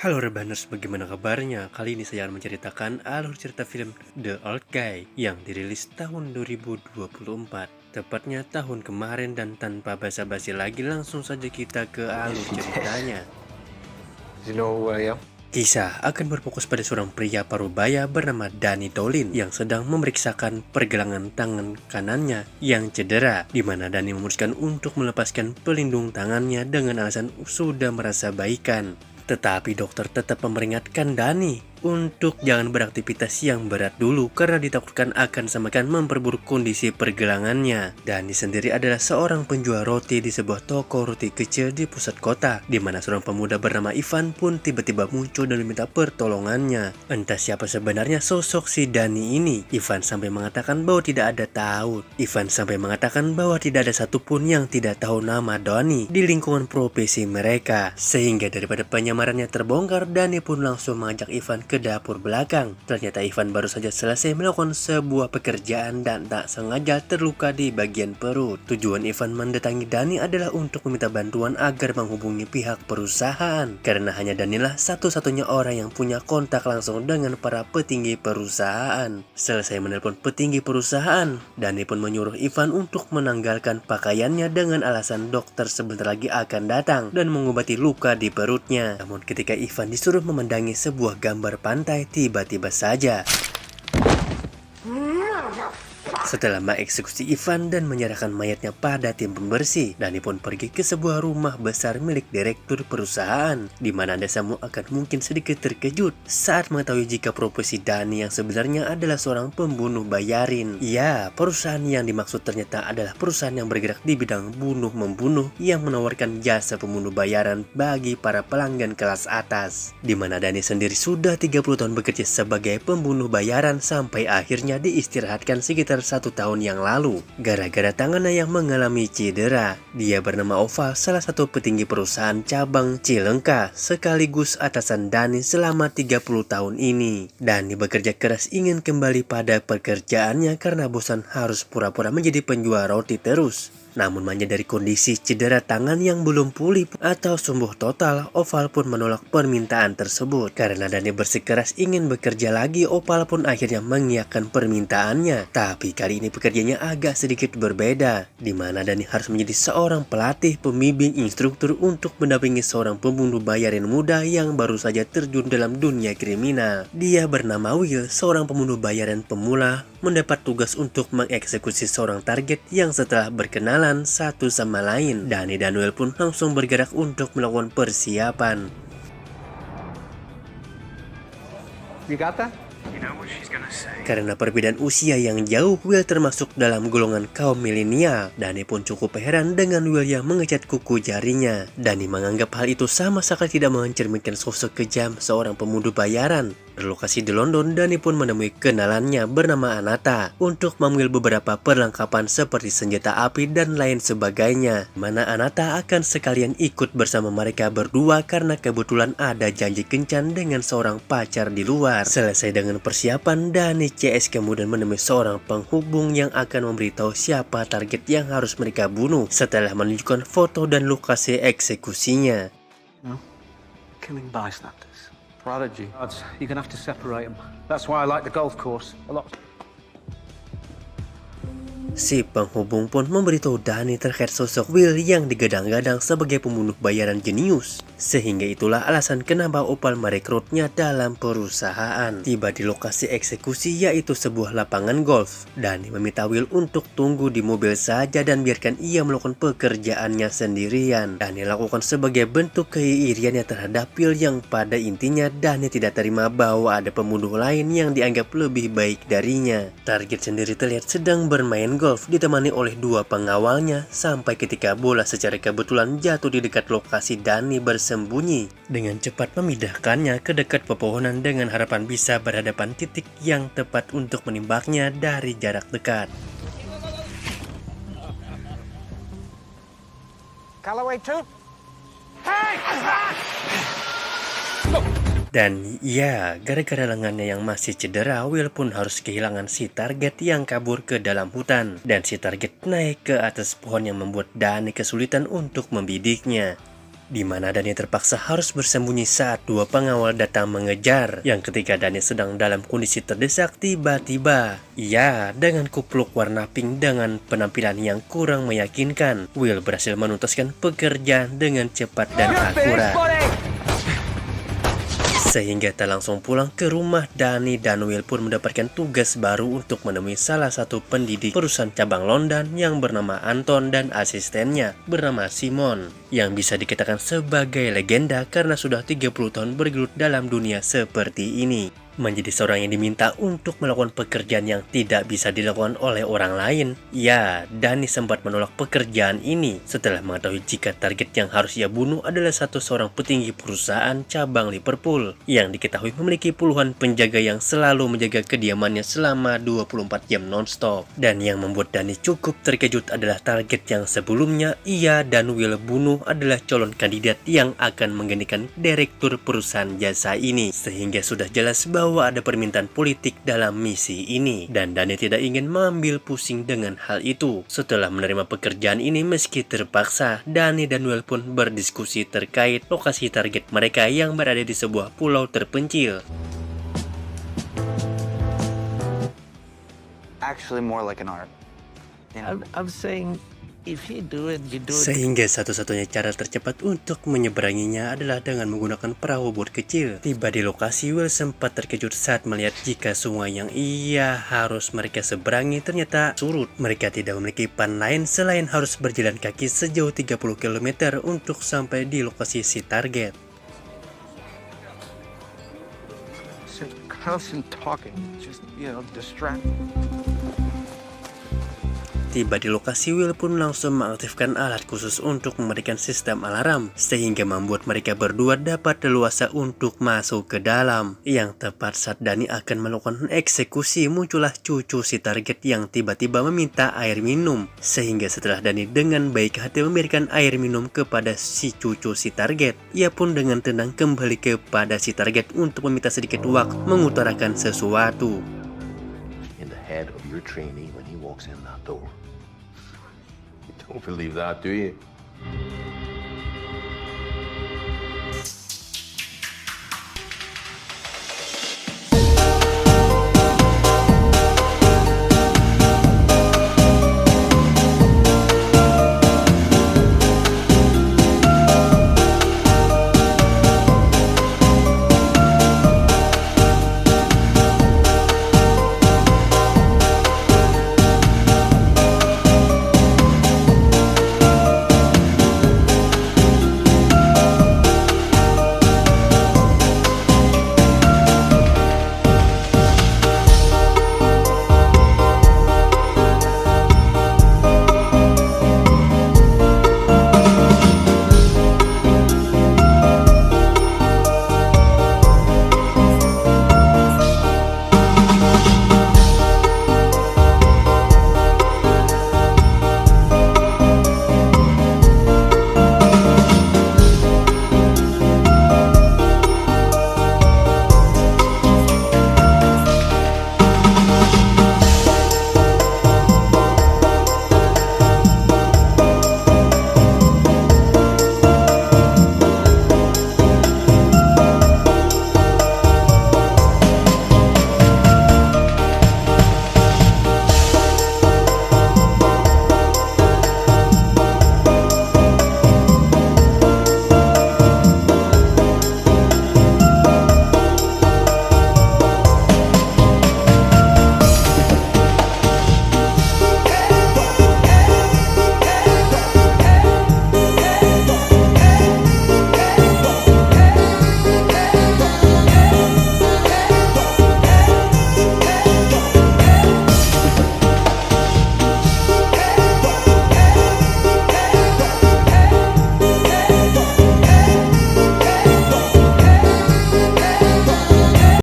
Halo Rebaners, bagaimana kabarnya? Kali ini saya akan menceritakan alur cerita film The Old Guy yang dirilis tahun 2024. Tepatnya tahun kemarin, dan tanpa basa-basi lagi langsung saja kita ke alur ceritanya. Do you know who I am? Kisah akan berfokus pada seorang pria parubaya bernama Danny Dolin yang sedang memeriksakan pergelangan tangan kanannya yang cedera, di mana Danny memutuskan untuk melepaskan pelindung tangannya dengan alasan sudah merasa baikan. Tetapi dokter tetap memperingatkan Danny untuk jangan beraktivitas yang berat dulu karena ditakutkan akan semakin memperburuk kondisi pergelangannya. Danny sendiri adalah seorang penjual roti di sebuah toko roti kecil di pusat kota, di mana seorang pemuda bernama Ivan pun tiba-tiba muncul dan meminta pertolongannya. Entah siapa sebenarnya sosok si Danny ini. Ivan sampai mengatakan bahwa tidak ada satupun yang tidak tahu nama Danny di lingkungan profesi mereka. Sehingga daripada penyamarannya terbongkar, Danny pun langsung mengajak Ivan ke dapur belakang. Ternyata Ivan baru saja selesai melakukan sebuah pekerjaan dan tak sengaja terluka di bagian perut. Tujuan Ivan mendatangi Danny adalah untuk meminta bantuan agar menghubungi pihak perusahaan, karena hanya Danny lah satu-satunya orang yang punya kontak langsung dengan para petinggi perusahaan. Selesai menelpon petinggi perusahaan, Danny pun menyuruh Ivan untuk menanggalkan pakaiannya dengan alasan dokter sebentar lagi akan datang dan mengobati luka di perutnya. Namun ketika Ivan disuruh memandangi sebuah gambar pantai, tiba-tiba saja setelah mengeksekusi Ivan dan menyerahkan mayatnya pada tim pembersih, Danny pun pergi ke sebuah rumah besar milik direktur perusahaan, di mana Anda semua akan mungkin sedikit terkejut saat mengetahui jika profesi Danny yang sebenarnya adalah seorang pembunuh bayarin. Ya, perusahaan yang dimaksud ternyata adalah perusahaan yang bergerak di bidang bunuh-membunuh yang menawarkan jasa pembunuh bayaran bagi para pelanggan kelas atas, di mana Danny sendiri sudah 30 tahun bekerja sebagai pembunuh bayaran sampai akhirnya diistirahatkan sekitar 1 tahun yang lalu gara-gara tangannya yang mengalami cedera. Dia bernama Oval, salah satu petinggi perusahaan cabang Cilengka sekaligus atasan Danny selama 30 tahun ini. Danny bekerja keras ingin kembali pada pekerjaannya karena bosan harus pura-pura menjadi penjual roti terus. Namun menyadari kondisi cedera tangan yang belum pulih atau sembuh total, Oval pun menolak permintaan tersebut. Karena Danny bersikeras ingin bekerja lagi, Oval pun akhirnya mengiyakan permintaannya. Tapi kali ini pekerjaannya agak sedikit berbeda, di mana Danny harus menjadi seorang pelatih, pembimbing, instruktur untuk mendampingi seorang pembunuh bayaran muda yang baru saja terjun dalam dunia kriminal. Dia bernama Will, seorang pembunuh bayaran pemula, mendapat tugas untuk mengeksekusi seorang target yang setelah berkenalan satu sama lain, Danny dan Will pun langsung bergerak untuk melakukan persiapan. You got that? Karena perbedaan usia yang jauh, Will termasuk dalam golongan kaum milenial. Danny pun cukup heran dengan Will yang mengecat kuku jarinya. Danny menganggap hal itu sama sekali tidak mencerminkan sosok kejam seorang pembunuh bayaran. Berlokasi di London, Danny pun menemui kenalannya bernama Anata untuk mengambil beberapa perlengkapan seperti senjata api dan lain sebagainya, mana Anata akan sekalian ikut bersama mereka berdua karena kebetulan ada janji kencan dengan seorang pacar di luar. Selesai dengan persiapan, Danny CS kemudian menemui seorang penghubung yang akan memberitahu siapa target yang harus mereka bunuh setelah menunjukkan foto dan lokasi eksekusinya. No, killing bystanders. Prodigy. You're gonna have to separate them. That's why I like the golf course a lot. Si penghubung pun memberitahu Danny terkait sosok Will yang digadang-gadang sebagai pembunuh bayaran jenius. Sehingga itulah alasan kenapa Opal merekrutnya dalam perusahaan. Tiba di lokasi eksekusi, yaitu sebuah lapangan golf. Danny meminta Will untuk tunggu di mobil saja dan biarkan ia melakukan pekerjaannya sendirian. Danny lakukan sebagai bentuk keiriannya terhadap Will yang pada intinya Danny tidak terima bahwa ada pembunuh lain yang dianggap lebih baik darinya. Target sendiri terlihat sedang bermain golf ditemani oleh dua pengawalnya sampai ketika bola secara kebetulan jatuh di dekat lokasi Danny bersembunyi. Dengan cepat memindahkannya ke dekat pepohonan dengan harapan bisa berhadapan titik yang tepat untuk menembaknya dari jarak dekat. Callaway 2. Dan ya, gara-gara lengannya yang masih cedera, Will pun harus kehilangan si target yang kabur ke dalam hutan. Dan si target naik ke atas pohon yang membuat Danny kesulitan untuk membidiknya. di mana Dani terpaksa harus bersembunyi saat dua pengawal datang mengejar. Yang ketika Dani sedang dalam kondisi terdesak, tiba-tiba ya, dengan kupluk warna pink dengan penampilan yang kurang meyakinkan, Will berhasil menuntaskan pekerjaan dengan cepat dan akurat. Sehingga tak langsung pulang ke rumah, Dani dan Will pun mendapatkan tugas baru untuk menemui salah satu pendidik perusahaan cabang London yang bernama Anton dan asistennya bernama Simon, yang bisa dikatakan sebagai legenda karena sudah 30 tahun bergelut dalam dunia seperti ini. Menjadi seorang yang diminta untuk melakukan pekerjaan yang tidak bisa dilakukan oleh orang lain. Ya, Dani sempat menolak pekerjaan ini setelah mengetahui jika target yang harus ia bunuh adalah seorang petinggi perusahaan cabang Liverpool yang diketahui memiliki puluhan penjaga yang selalu menjaga kediamannya selama 24 jam non-stop. Dan yang membuat Dani cukup terkejut adalah target yang sebelumnya ia dan Will bunuh adalah calon kandidat yang akan menggantikan direktur perusahaan jasa ini. Sehingga sudah jelas bahwa ada permintaan politik dalam misi ini, dan Dani tidak ingin mengambil pusing dengan hal itu. Setelah menerima pekerjaan ini meski terpaksa, Dani dan Will pun berdiskusi terkait lokasi target mereka yang berada di sebuah pulau terpencil. Actually more like an art. You know? I'm saying if you do it, you do it. Sehingga satu-satunya cara tercepat untuk menyeberanginya adalah dengan menggunakan perahu bot kecil. Tiba di lokasi, Will sempat terkejut saat melihat jika sungai yang ia harus mereka seberangi ternyata surut. Mereka tidak memiliki pan lain selain harus berjalan kaki sejauh 30 km untuk sampai di lokasi si target. So constant talking, just, distract. Tiba di lokasi, Will pun langsung mengaktifkan alat khusus untuk mematikan sistem alarm, sehingga membuat mereka berdua dapat leluasa untuk masuk ke dalam. Yang tepat saat Dani akan melakukan eksekusi, muncullah cucu si target yang tiba-tiba meminta air minum. Sehingga setelah Dani dengan baik hati memberikan air minum kepada si cucu si target, ia pun dengan tenang kembali kepada si target untuk meminta sedikit waktu mengutarakan sesuatu. In the head of your trainee when he walks in that door. You don't believe that, do you?